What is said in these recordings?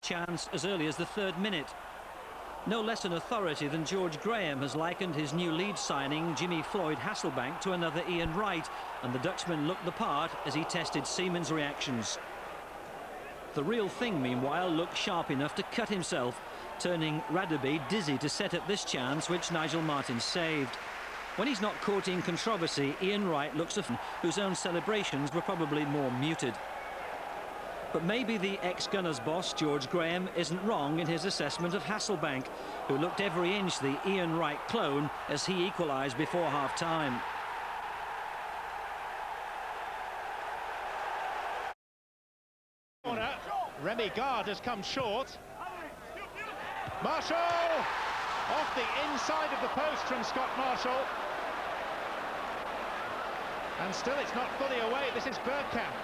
chance as early as the 3rd minute. No less an authority than George Graham has likened his new Leeds signing, Jimmy Floyd Hasselbank, to another Ian Wright, and the Dutchman looked the part as he tested Seaman's reactions. The real thing, meanwhile, looked sharp enough to cut himself, turning Radaby dizzy to set up this chance, which Nigel Martyn saved. When he's not courting controversy, Ian Wright looks at whose own celebrations were probably more muted. But maybe the ex-Gunners boss, George Graham, isn't wrong in his assessment of Hasselbank, who looked every inch the Ian Wright clone as he equalised before half-time. Remy Gard has come short. Marshall! Off the inside of the post from Scott Marshall. And still it's not fully away. This is Bergkamp.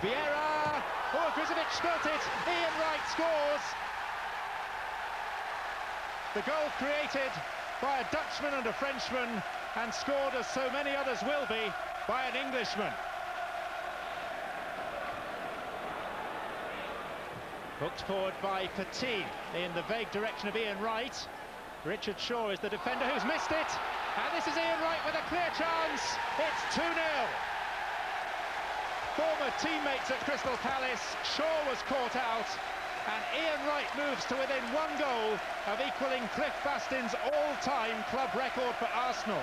Vieira! Oh, Grizovic spilt it. Ian Wright scores. The goal created by a Dutchman and a Frenchman, and scored, as so many others will be, by an Englishman. Hooked forward by Petit in the vague direction of Ian Wright. Richard Shaw is the defender who's missed it. And this is Ian Wright with a clear chance. It's 2-0. Former teammates at Crystal Palace, Shaw was caught out, and Ian Wright moves to within 1 goal of equalling Cliff Bastin's all-time club record for Arsenal.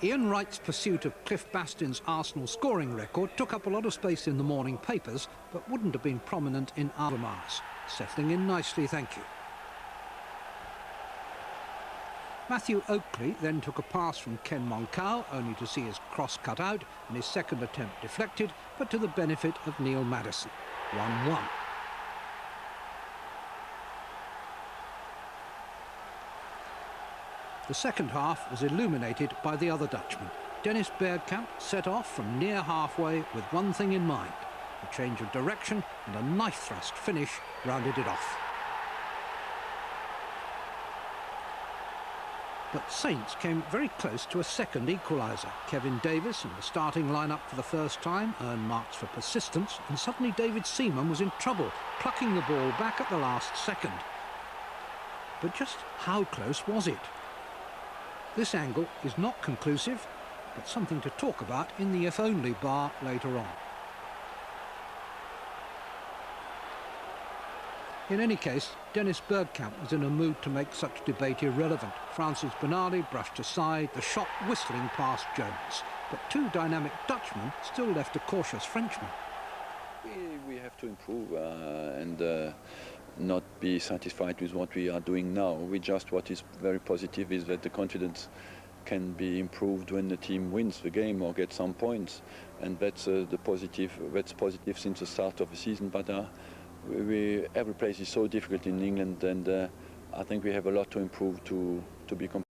Ian Wright's pursuit of Cliff Bastin's Arsenal scoring record took up a lot of space in the morning papers, but wouldn't have been prominent in Aldermaas. Settling in nicely, thank you. Matthew Oakley then took a pass from Ken Moncau, only to see his cross cut out and his second attempt deflected, but to the benefit of Neil Maddison. 1-1. The second half was illuminated by the other Dutchman. Dennis Bergkamp set off from near halfway with one thing in mind. A change of direction and a knife thrust finish rounded it off. But Saints came very close to a second equaliser. Kevin Davis, in the starting lineup for the first time, earned marks for persistence, and suddenly David Seaman was in trouble, plucking the ball back at the last second. But just how close was it? This angle is not conclusive, but something to talk about in the if-only bar later on. In any case, Dennis Bergkamp was in a mood to make such debate irrelevant. Francis Bernardi brushed aside, the shot whistling past Jones. But 2 dynamic Dutchmen still left a cautious Frenchman. We have to improve and not be satisfied with what we are doing now. What is very positive is that the confidence can be improved when the team wins the game or gets some points, and that's positive since the start of the season. But every place is so difficult in England, and I think we have a lot to improve to be competitive.